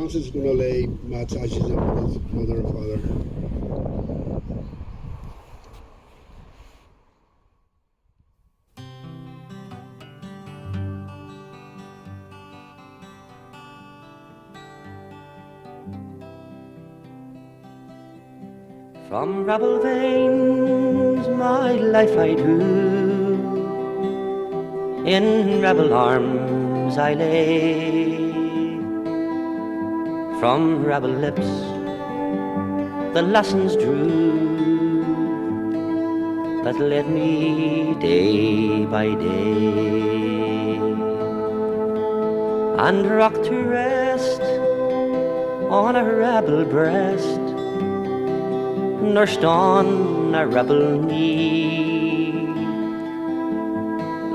Francis is going to lay Matt's ashes in with his mother and father. From rebel veins my life I drew, in rebel arms I lay. From rebel lips the lessons drew that led me day by day, and rocked to rest on a rebel breast, nursed on a rebel knee.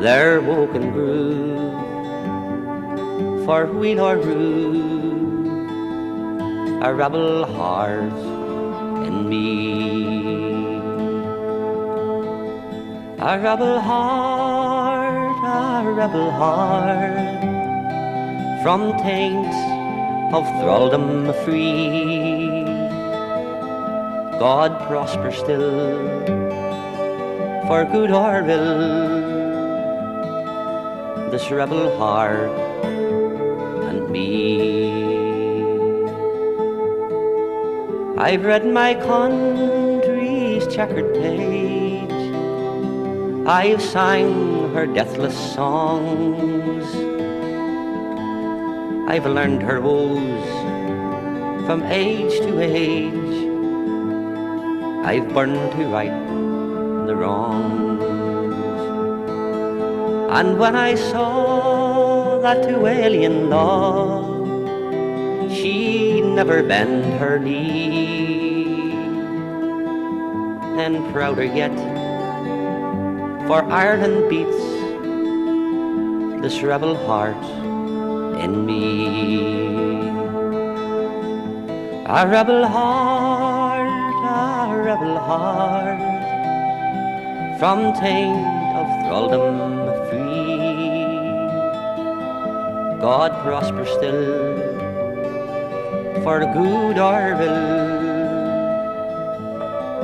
There woke and grew for wheel or rue a rebel heart in me. A rebel heart, from taint of thraldom free. God prosper still, for good or ill, this rebel heart and me. I've read my country's checkered page, I've sang her deathless songs, I've learned her woes from age to age, I've burned to right the wrongs. And when I saw that to alien law she never bend her knee, then prouder yet, for Ireland beats this rebel heart in me. A rebel heart, from taint of thraldom free. God prosper still, for good or ill,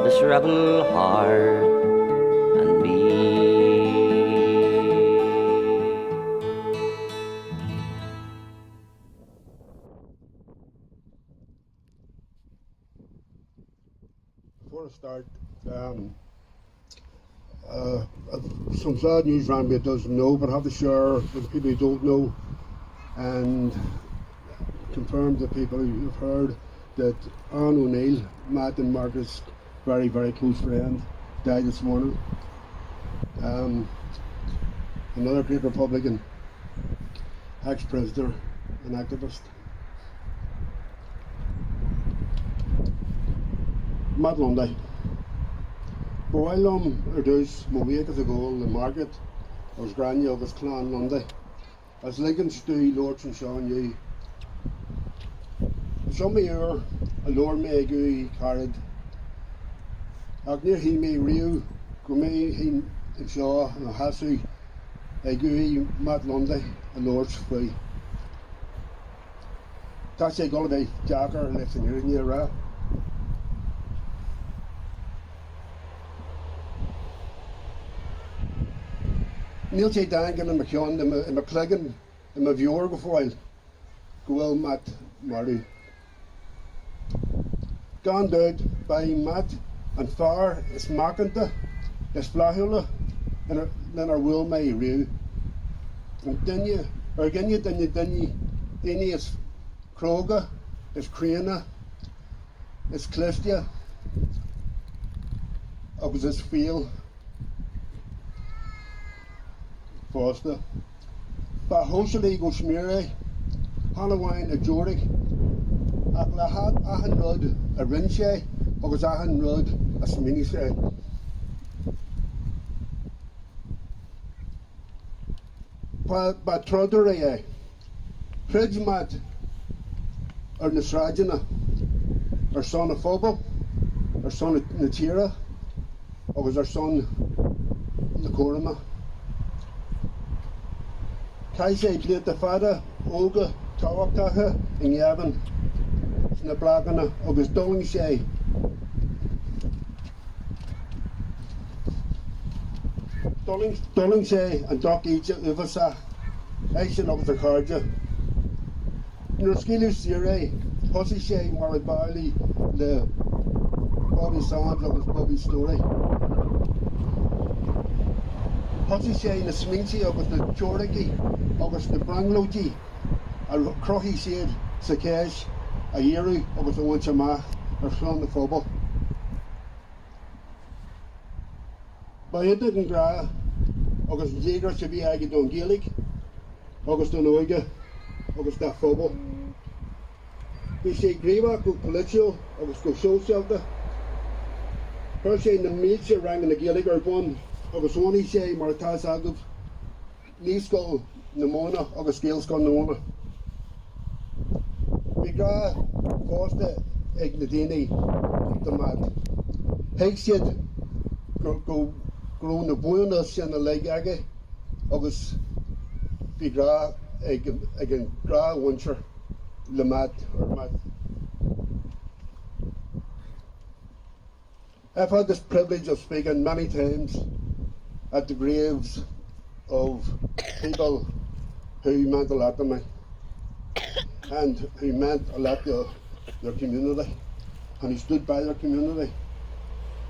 this rebel heart and me. Before I start, some sad news around me doesn't know, but I have to share with people who don't know and confirm to people who've heard that Anne O'Neill, Matt and Margaret's very, very close friend, died this morning. Another great Republican, ex-prisoner and activist. Matt Lundy. Bhfuil ar dús mo bhuíochas a ggóil le Margaret agus Gráinne agus Slán Lundy. As ligan stú Lord and Sean you. Some year a Lord me gu carried. Ag near he me Rio, go me he in Shaw and Hasu a gu Matt Lundy a Lord's free. That's a gonna be Jacker left in here near ra. Neil J. Dangan and McKeon and McCleggan and my viewer before go Matt Marty. Gone dead by Matt and far is Markanta, is Flahula, and then our will may rue. And Dinny, or Dinny is Kroga, is Creana, is Cliftia, of this field. Foster. But hopefully go smeary, Hannastown a Jordic, at Ahan Rud a Rinshay, or was Ahan Rud a Sminishay. But Troderay, Pridgemat or Nasrajana, or son of Phobal, or son of Natira, or was our son Nakorima. Kaisei played the father, Olga, táhachtach in Gavin, sna Blaganna, agus dulling sé. Dulling sé an doc each uvasa, Aishin agus a Carja. Nor skillu sire, hussy sé mar a Baile le Bobby Sands agus Bobby Story. Hussy sé na Sminchi agus na Chorigi agus na Branglogi, a crochi séad sa Cash, a Yeru agus a Wanchama, ar Slán na Phobal. Baile an gra agus léidir se bhí aige don Gaelic agus don uaigh agus da Phobal. Bhí sé gréimhach go political agus go sóisialta. Chuir sé na méid se rang na Gaelic ar bun agus ónaí sé mar atá agah níos go na móna agus scéals go na móna. Bhí gra fásta ag na daoine do mad. Theag siad go grú na buanna sin na leig aige agus bhí gra ag an gra winter le mad or mad. I've had this privilege of speaking many times at the graves of people who meant a lot to me and who meant a lot to their community and who stood by their community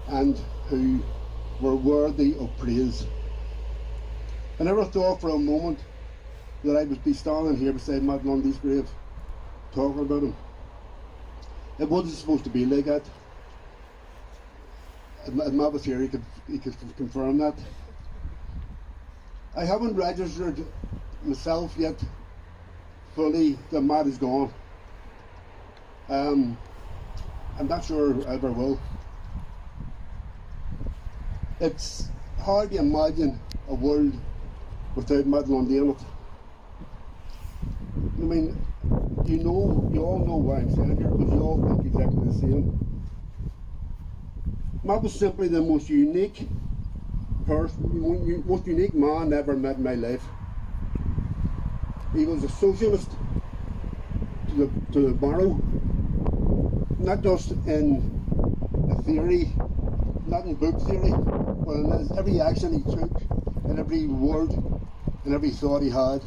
and who were worthy of praise. I never thought for a moment that I would be standing here beside Matt Lundy's grave talking about him. It wasn't supposed to be like that. Matt was here, he could confirm that. I haven't registered myself yet fully that Matt is gone. I'm not sure I ever will. It's hard to imagine a world without Matt Lundy in it. I mean, you all know why I'm standing here, because you all think exactly the same. Matt was simply the most unique person, most unique man I ever met in my life. He was a socialist to the marrow, not just in a theory, not in book theory, but in every action he took, and every word, and every thought he had.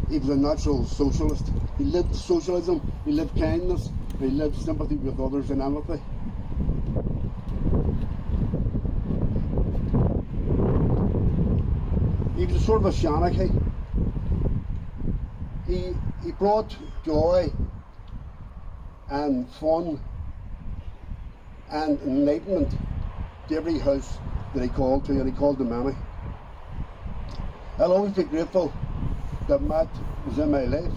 He was a natural socialist. He lived socialism, he lived kindness, he lived sympathy with others and empathy. He was a sort of a Shanachie. He brought joy and fun and enlightenment to every house that he called to, and he called to many. I'll always be grateful that Matt was in my life.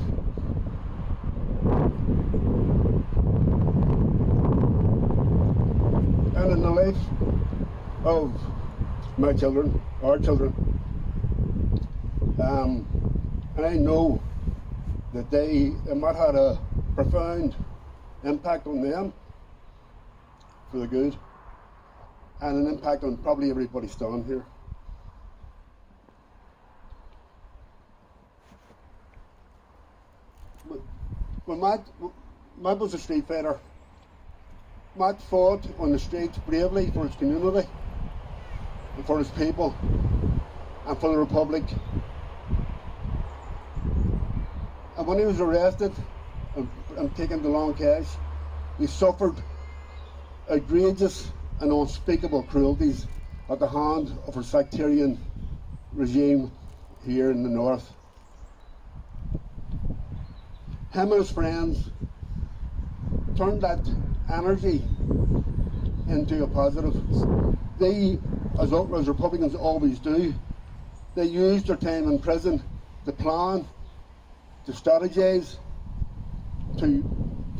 And in the life of my children, our children. And I know that Matt had a profound impact on them for the good, and an impact on probably everybody standing here. But Matt was a street fighter. Matt fought on the streets bravely for his community, and for his people, and for the Republic. And when he was arrested and taken to Long Cash, he suffered outrageous and unspeakable cruelties at the hand of a sectarian regime here in the north. Him and his friends turned that energy into a positive. They, as Republicans always do, they used their time in prison to plan, to strategize, to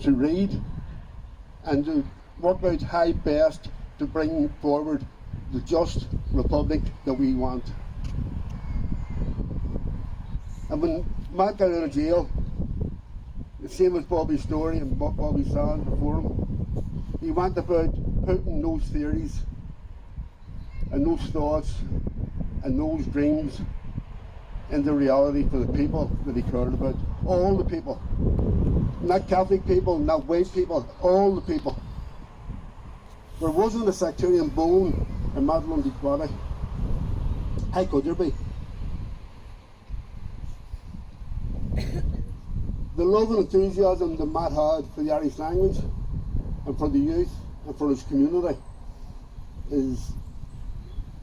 read, and to work out how best to bring forward the just republic that we want. And when Matt got out of jail, the same as Bobby's story and Bobby Sands before him, he went about putting those theories and those thoughts and those dreams into reality for the people that he cared about. all the people. Not Catholic people, not white people, all the people. There wasn't a sectarian bone in Matt Lundy's body. How could there be? The love and enthusiasm that Matt had for the Irish language and for the youth and for his community is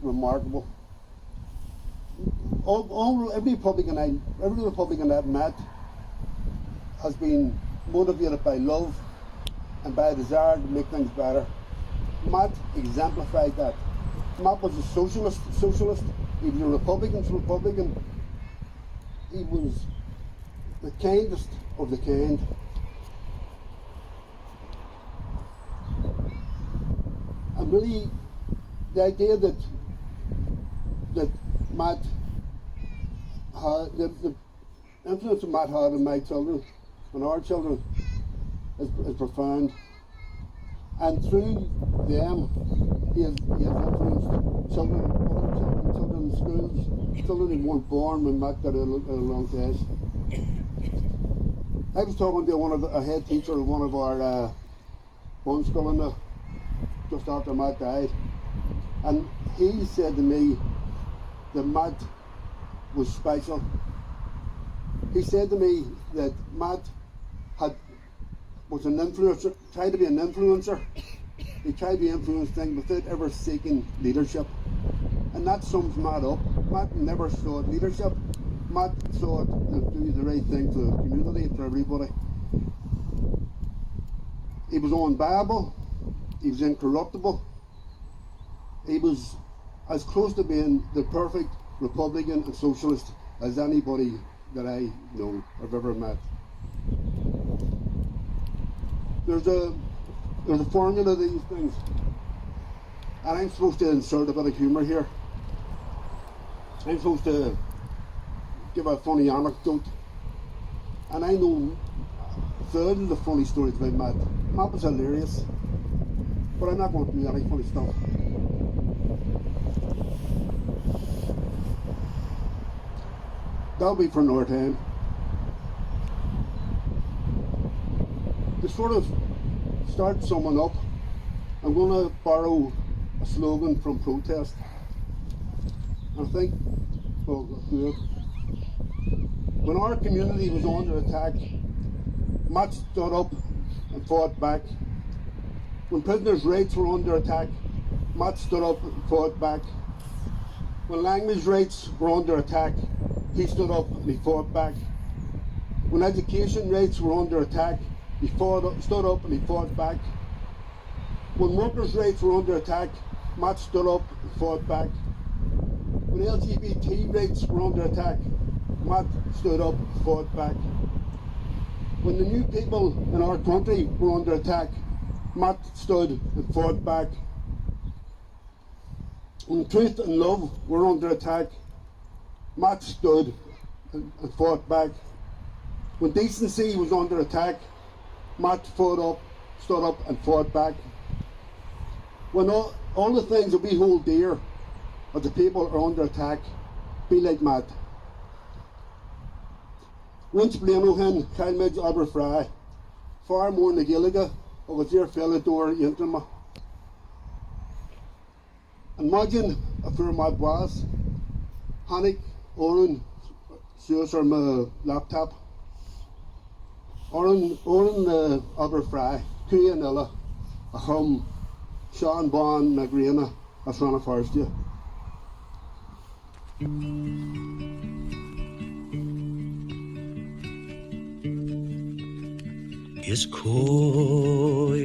remarkable. Every Republican I've met has been motivated by love and by a desire to make things better. Matt exemplified that. Matt was a socialist. He was a Republican. He was the kindest of the kind. And really, the idea that Matt had, the influence that Matt had on my children and our children is profound. And through them, he has influenced children in schools, children who weren't born when Matt got a long age. I was talking to a head teacher of one of our one school in the, just after Matt died, and he said to me that Matt was special. He said to me that Matt was an influencer, tried to be an influencer. He tried to influence things without ever seeking leadership. And that sums Matt up. Matt never sought leadership. Matt sought to do the right thing for the community and for everybody. He was unbuyable. He was incorruptible. He was as close to being the perfect Republican and socialist as anybody that I know I've ever met. There's a formula to these things, and I'm supposed to insert a bit of humour here. I'm supposed to give a funny anecdote, and I know thousands of funny stories about Matt. Matt was hilarious, but I'm not going to do any funny stuff. That'll be for another time. To sort of start summing up, I'm going to borrow a slogan from protest. I think, well, when our community was under attack, Matt stood up and fought back. When prisoners' rights were under attack, Matt stood up and fought back. When language rights were under attack, he stood up and he fought back. When education rights were under attack, he stood up and he fought back. When workers' rights were under attack, Matt stood up and fought back. When LGBT rights were under attack, Matt stood up and fought back. When the new people in our country were under attack, Matt stood and fought back. When truth and love were under attack, Matt stood and fought back. When decency was under attack, Matt stood up and fought back. When all the things that we hold dear as the people are under attack, be like Matt. Once Blaenohin, Cailmid Aberfry, far more na Gaeilge, agus dear Fellador Intrama. Imagine a fur my boss, Hannick, Oren, shows her my laptop. Oren Aberfry, cuireadh, a hum, Sean Bon, Nagrina, a Slán first year. Is coil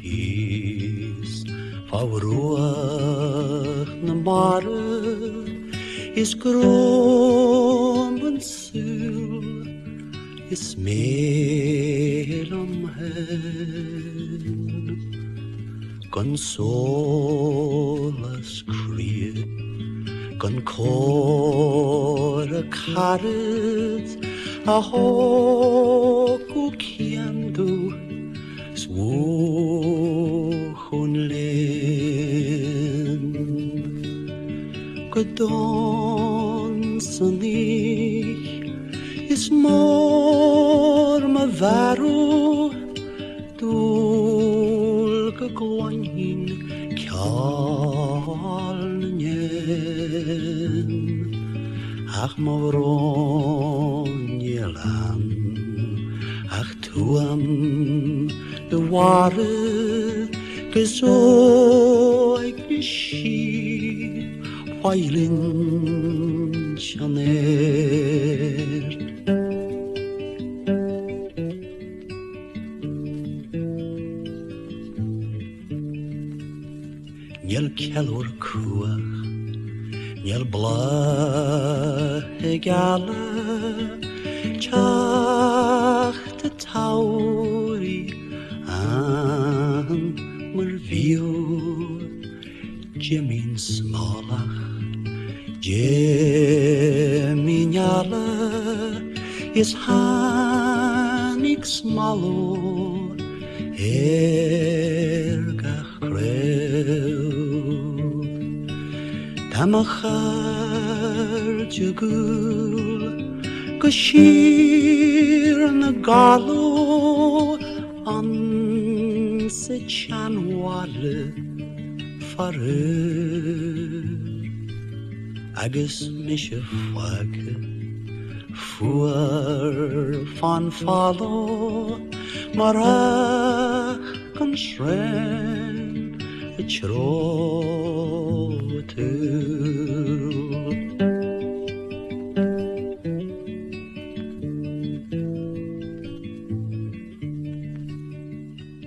his fawruach na mare is grom and sul is meel am hen consolas creed con cor a carrot a hoku kiamdu swochun len godon sanig is more farw dŵl gyglaen cial nyn ach mawron yelan ach tuam the water gezoig nishi Wailin Chanel Niel kelor kuach Niel bla gala Chach de tauri an mervio Jimin smalach Jeminyala is hanik smalo ergach krew Tamachar jagul Gashir na galo an se chanwale faru agus mishe fuake fuar fan falo marach kan shren chrotu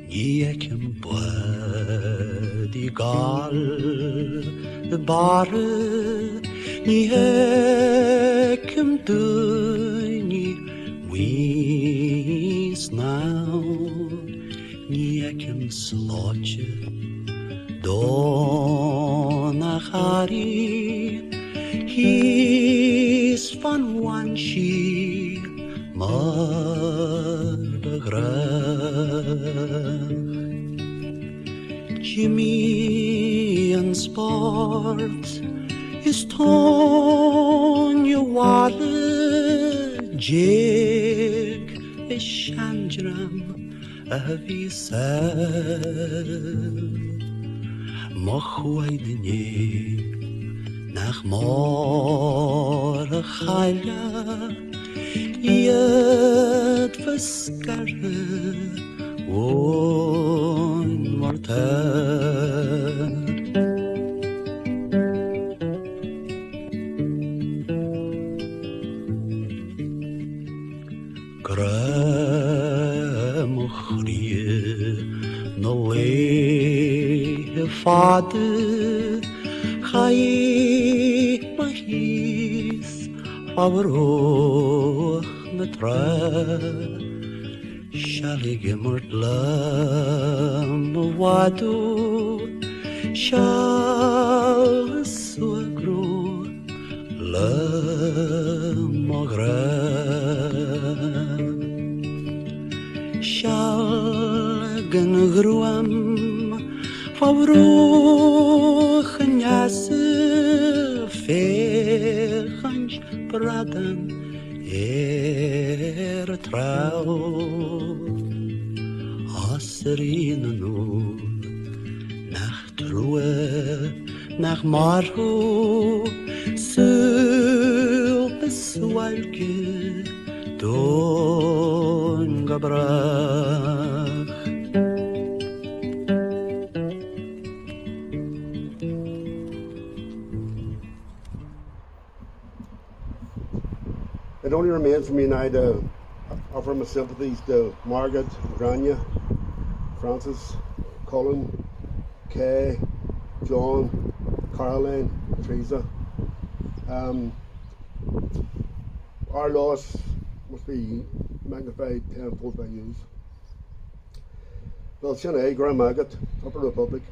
Yekem bwedi gal the bar Ni hekem duni wis now Ni hekem slotje dona hari His van wanshi marbegrach Jimmy and sport is Tonya Wale Jig is Shandram Avisel Mochwaidini nach Mora Chaya Yet Vaskare One Mháthair no way father khai mahis favor na tra shalige murtlam wadu shal suagro la magra Gan gruam favroch nyas fechans pradan trau asrin nu nach truhe nach marhu sul beswalke don gabrach It only remains for me now to offer my sympathies to Margaret, Grania, Francis, Colin, Kay, John, Caroline, Teresa. Our loss must be magnified tenfold by you. Well, Sinead, Grand Margaret, Upper Republic.